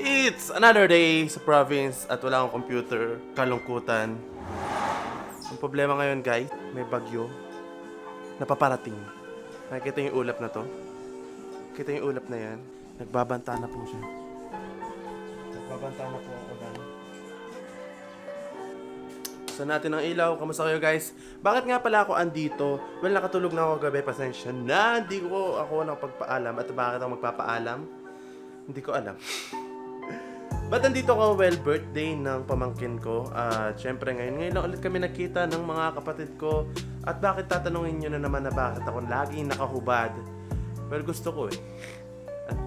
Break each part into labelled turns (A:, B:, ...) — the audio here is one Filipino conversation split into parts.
A: It's another day sa province at wala akong computer. Kalungkutan. Ang problema ngayon guys, may bagyo na paparating. Nakikita yung ulap na to? Kita yung ulap na yan? Nagbabanta na po siya. Nagbabanta na po ako lang. Gusto natin ng ilaw. Kamusta kayo guys? Bakit nga pala ako andito? Well, nakatulog na ako gabi. Pasensya na. Hindi ko ako nakapagpaalam. At bakit ako magpapaalam? Hindi ko alam. Ba't andito ako? Well, birthday ng pamangkin ko. At syempre ngayon lang ulit kami nakita ng mga kapatid ko. At bakit tatanungin nyo na naman na bakit ako laging nakahubad? Well, gusto ko eh. At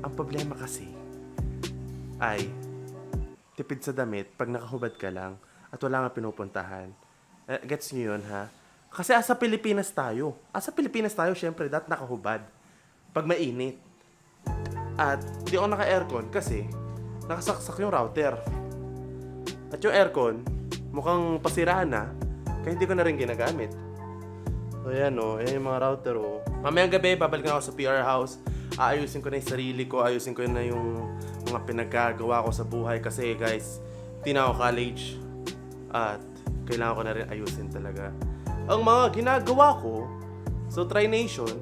A: ang problema kasi ay tipid sa damit pag nakahubad ka lang at wala nga pinupuntahan. Gets nyo yun, ha? Kasi asa Pilipinas tayo. Asa Pilipinas tayo, syempre, dapat nakahubad. Pag mainit. At di ako naka-aircon kasi nakasaksak yung router. At yung aircon, mukhang pasiraan na, kaya hindi ko na rin ginagamit. So, ayan o. Ayan yung mga router o. Mamayang gabi, babalik ako sa PR house. Aayusin ko na yung sarili ko. Ayusin ko na yung mga pinagagawa ko sa buhay. Kasi guys, di na ako college. At kailangan ko na rin ayusin talaga ang mga ginagawa ko. So, Tri Nation,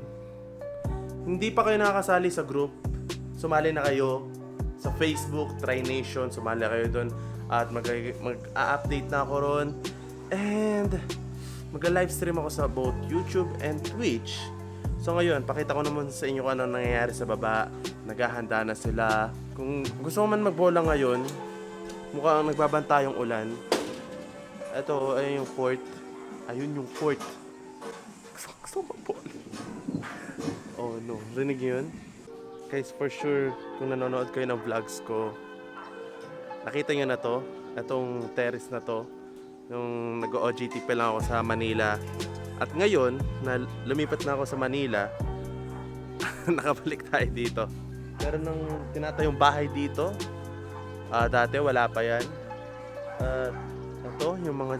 A: hindi pa kayo nakakasali sa group, sumali na kayo sa Facebook, Tri Nation, sumali kayo doon. At mag-a-update na ako ron. And mag-livestream ako sa both YouTube and Twitch. So ngayon, pakita ko naman sa inyo kung ano nangyayari sa baba. Naghahanda na sila. Kung gusto mo man magbola ngayon, mukhang nagbabanta yung ulan. Ito, ayun yung fort. Ayun yung fort. Gusto mo magbola. Oh no, rinig yun? Guys, for sure, kung nanonood kayo ng vlogs ko, nakita nyo na to. Itong terrace na to. Nung nag-OJT pa lang ako sa Manila. At ngayon, na lumipat na ako sa Manila, nakabalik tayo dito. Meron ng tinatayong bahay dito. Dati wala pa yan. Ito, yung mga...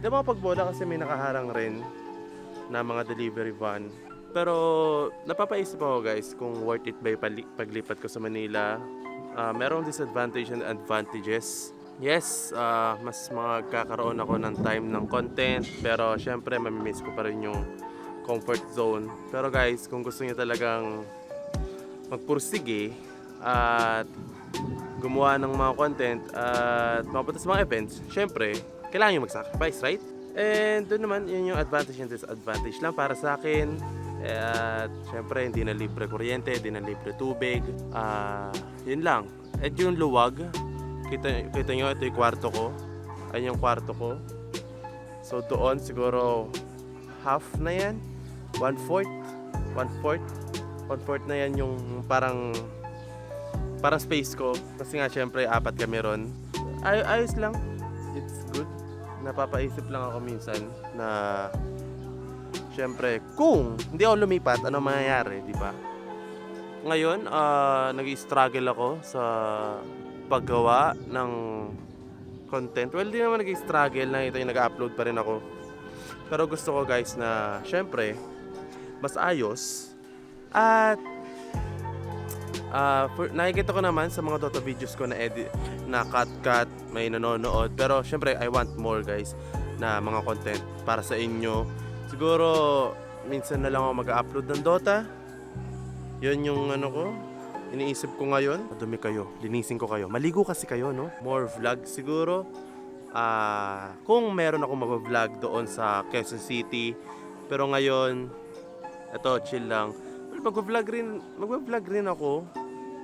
A: Di ba pagbola kasi may nakaharang rin na mga delivery van. Pero napapaisip ako guys kung worth it ba yung paglipat ko sa Manila. Merong disadvantage and advantages. Yes, mas magkakaroon ako ng time ng content. Pero syempre, mamimiss ko pa rin yung comfort zone. Pero guys, kung gusto niyo talagang magpursige at gumawa ng mga content at mapunta sa mga events, syempre, kailangan nyo mag-sacrifice, right? And doon naman, yun yung advantage and disadvantage lang para sa akin. At syempre, hindi na libre kuryente, hindi na libre tubig. Yun lang. At yung luwag, kita nyo, ito yung kwarto ko. Ayun yung kwarto ko. So doon, siguro half na yan. One-fourth na yan yung parang space ko. Kasi nga, syempre, 4 kami ron. Ayos lang. It's good. Napapaisip lang ako minsan na syempre, kung hindi ako lumipat, ano mangyayari, di ba? Ngayon, nag-struggle ako sa paggawa ng content. Well, di naman nag-struggle, nakita yung nag-upload pa rin ako. Pero gusto ko guys na, syempre, mas ayos. At nakikita ko naman sa mga Dota videos ko na edit, na cut, may nanonood. Pero syempre, I want more guys na mga content para sa inyo. Siguro, minsan na lang ako mag-upload ng Dota. Yun yung ano ko, iniisip ko ngayon. Madumi kayo, linisin ko kayo. Maligo kasi kayo, no? More vlog siguro. Kung meron ako mag-vlog doon sa Quezon City. Pero ngayon, eto, chill lang. Mag-vlog rin ako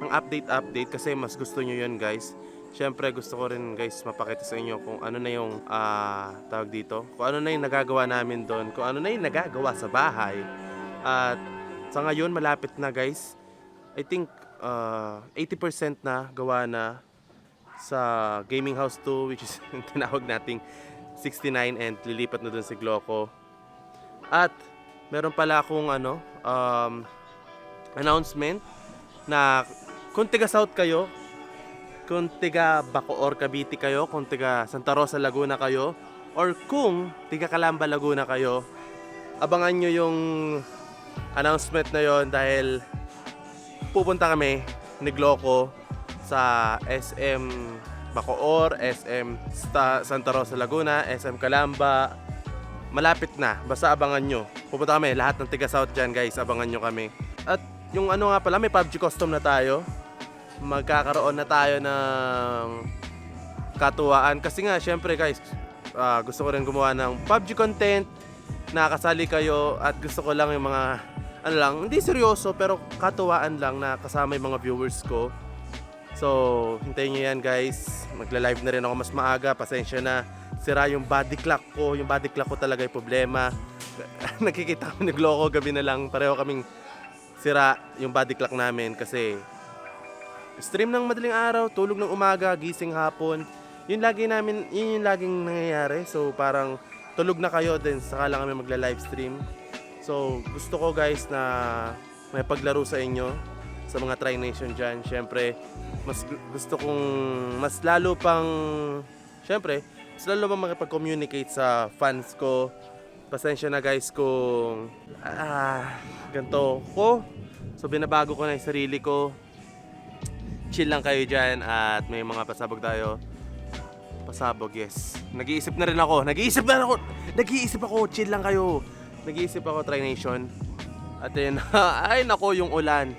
A: ng update kasi mas gusto nyo yun guys. Syempre gusto ko rin guys mapakita sa inyo kung ano na yung tawag dito, kung ano na yung nagagawa namin doon, kung ano na yung nagagawa sa bahay. At sa ngayon malapit na guys, I think 80% na gawa na sa Gaming House 2, which is tinawag nating 69, and lilipat na doon si Gloco. At meron pala akong announcement na kung tiga South kayo, kung tiga Bacoor, Cavite kayo, kung tiga Santa Rosa, Laguna kayo, or kung tiga Calamba, Laguna kayo, abangan nyo yung announcement na yon dahil pupunta kami ni Gloco sa SM Bacoor, SM Santa Rosa Laguna, SM Calamba. Malapit na, basta abangan nyo. Pupunta kami, lahat ng tiga South dyan guys, abangan nyo kami. At yung ano nga pala, may PUBG custom na tayo. Magkakaroon na tayo ng katuwaan. Kasi nga, syempre guys, gusto ko rin gumawa ng PUBG content. Nakakasali kayo at gusto ko lang yung mga, ano lang, hindi seryoso pero katuwaan lang na kasama yung mga viewers ko. So, hintayin nyo yan guys. Magla-live na rin ako mas maaga, pasensya na. Sira yung body clock ko. Yung body clock ko talaga yung problema. Nakikita kami nagloko gabi na lang. Pareho kaming sira yung body clock namin kasi stream ng madaling araw, tulog ng umaga, gising hapon. Yun yung laging nangyayari. So parang tulog na kayo din saka lang kami magla-live stream. So gusto ko guys na may paglaro sa inyo sa mga Tri Nation dyan. Syempre, mas gusto kong mas lalo pang makipag-communicate sa fans ko. Pasensya na guys kung ganito ko. So binabago ko na yung sarili ko. Chill lang kayo dyan at may mga pasabog tayo. Pasabog, yes. Nag-iisip ako, chill lang kayo. Nag-iisip ako, Tri Nation. At yun, ay nako, yung ulan.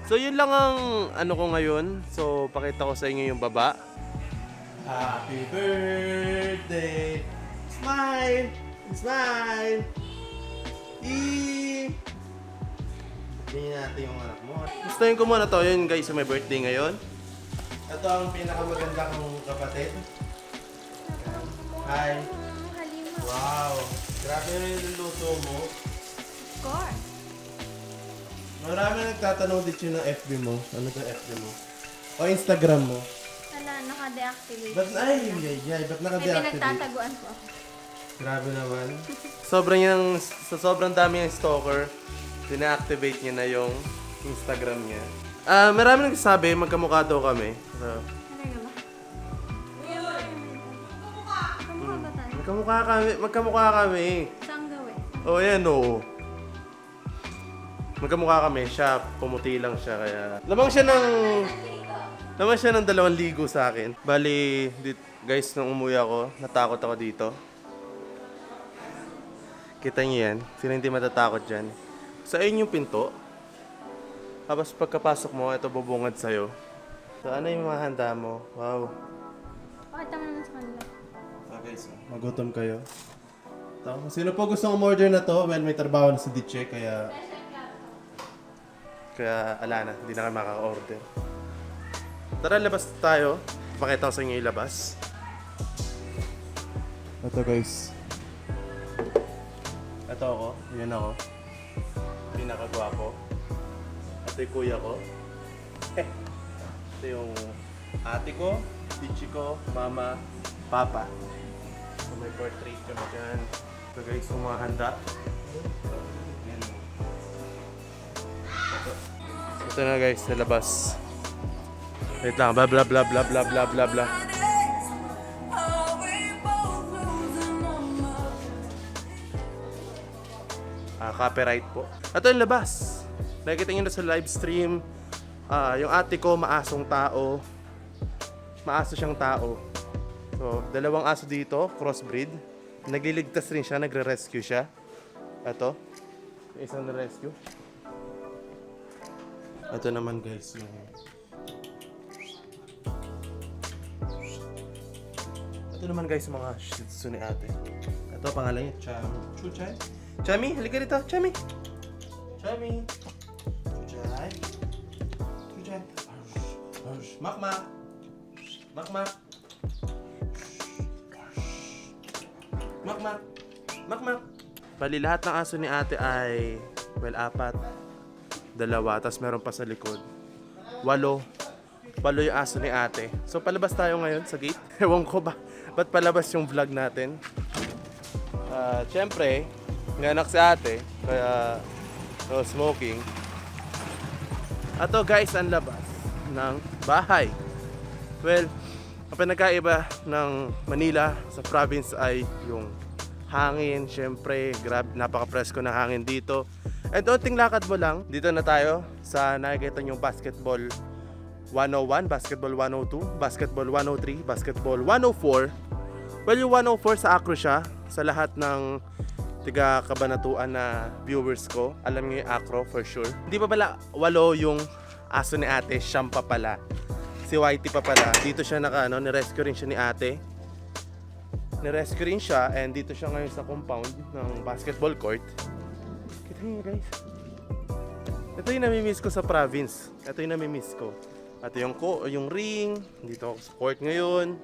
A: So yun lang ang ano ko ngayon. So pakita ko sa inyo yung baba. Happy birthday! Smile! Smile! Tingnan natin yung anak mo. Gustuhin ko muna to. Yun guys, may birthday ngayon. Ito ang pinakamaganda kong kapatid. Hi! Wow! Grabe na yung luto mo.
B: Of course.
A: Marami nagtatanong dito ng FB mo. Ano ka FB mo? O Instagram mo?
B: Wala, naka-deactivate.
A: Ba't ba't
B: May
A: naka-deactivate?
B: pinagtataguan ko ako.
A: Grabe naman. Sobrang dami yung stalker. Dina-activate niya na yung Instagram niya. Marami nagsasabi, magkamukha daw kami. So,
B: Talaga ba? Kamukha ba tayo?
A: magkamukha kami.
B: Saan gawin?
A: Oh, yan oo. Magkamukha kami. Siya, pumuti lang siya kaya... Lamang siya ng 2 ligo sa akin. Bali, guys, nung umuwi ako, natakot ako dito. Kita niyo yan? Sino hindi matatakot dyan? Sa inyo yung pinto. Tapos pagkapasok mo, ito bubungad sa'yo. So ano yung mga handa mo? Wow.
B: Pakita mo naman sa kanila.
A: Guys, magutom kayo. Ito. Sino po gusto umorder na to? Well, may trabaho na si Diche, kaya ala na, hindi na kayo makaka-order. Tara, labas tayo. Pakita ko sa inyo ilabas. Ito guys. Ito ako. Yan ako. Pinakagwapo. Ito yung kuya ko. Ito yung ate ko, tichi ko, mama, papa. So may portrait kami dyan. Ito guys, yung mga handa. Yan. Ito na guys, sa labas. Wait lang, bla bla bla bla bla bla bla bla. Copyright po. Ito yung labas. Nakikita nyo na sa live stream. Yung ate ko, maasong tao. Maaso siyang tao. So, 2 aso dito, crossbreed. Nagliligtas rin siya, nagre-rescue siya. Ito. Yung isang na-rescue. Ito naman guys, yung... Ito naman guys, mga shih tzu ni ate. Ito, pangalan niya, Chuchay. Chami, halika dito, Chami. Chami. Chuchay. Chuchay. Makmak. Makmak. Makmak. Makmak. Bali, lahat ng aso ni ate ay, well, 4. 2, tapos meron pa sa likod. 8. 8 yung aso ni ate. So, palabas tayo ngayon sa gate. Ewan ko ba, ba't palabas yung vlog natin? Siyempre, nganak si ate, kaya no smoking. Ato guys, ang labas ng bahay. Well, ang pinagkaiba ng Manila sa province ay yung hangin. Siyempre, napaka-presko ng hangin dito. And unting lakad mo lang, dito na tayo sa nakikita niyong basketball 101, basketball 102, basketball 103, basketball 104. Well, yung 104 sa Acro siya, sa lahat ng tiga Kabanatuan na viewers ko. Alam niyo yung Acro for sure. Hindi pa pala 8 yung aso ni ate, siyam pa pala. Si Whitey pa pala. Dito siya nirescue rin siya ni ate. Nirescue rin siya and dito siya ngayon sa compound ng basketball court. Kita niyo guys. Ito yung namimiss ko sa province. Ito yung namimiss ko. At yung ring, dito ako sa court ngayon.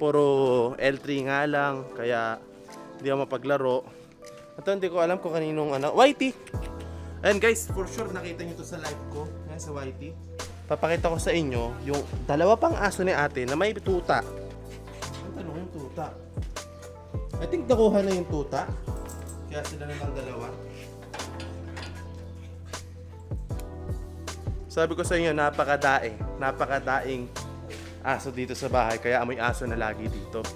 A: Puro L3 nga lang, kaya hindi ako mapaglaro. Ito hindi ko alam kung kaninong Whitey! And guys, for sure nakita nyo to sa live ko. Yan sa Whitey. Papakita ko sa inyo yung dalawa pang aso ni ate na may tuta. Ang tanong yung tuta. I think nakuha na yung tuta. Kaya sila na lang dalawa. Sabi ko sa inyo, napakadaing aso dito sa bahay, kaya amoy aso na lagi dito.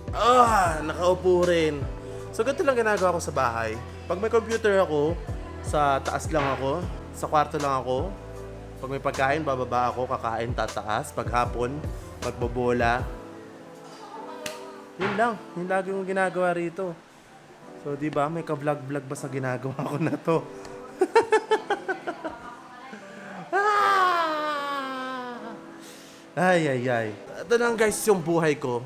A: Nakaupo rin. So ganito lang ginagawa ko sa bahay. Pag may computer ako, sa taas lang ako, sa kwarto lang ako. Pag may pagkain, bababa ako, kakain, tataas. Pag hapon, magbobola. Yun lang, yun lagi yung ginagawa rito. So di ba, may ka-vlog-vlog ba sa ginagawa ko na to? Ay. Ito lang guys yung buhay ko.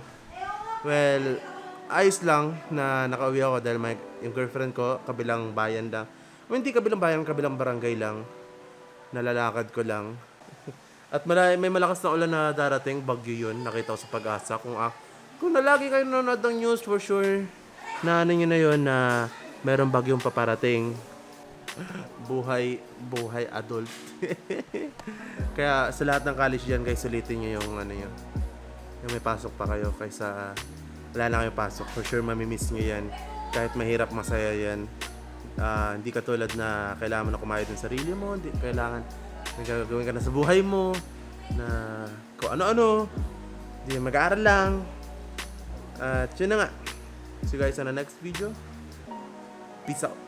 A: Well, ayos lang na nakauwi ako dahil yung girlfriend ko, kabilang bayan lang. Hindi kabilang bayan, kabilang barangay lang. Nalalakad ko lang. At may malakas na ulan na darating, bagyo yun. Nakita ko sa Pag-asa. Kung lagi kayo nanonood ng news, for sure, na nyo na yun na merong bagyong paparating. Buhay adult. Kaya sa lahat ng college dyan guys, sulitin nyo yung yung may pasok pa kayo kaysa wala na kayong pasok. For sure mamimiss nyo yan. Kahit mahirap, masaya yan. Hindi katulad na kailangan mo na kumayod ng sarili mo. Hindi kailangan may gagawin ka na sa buhay mo na kung ano-ano. Hindi mag-aaral lang. At yun na nga. See you guys on the next video. Peace out.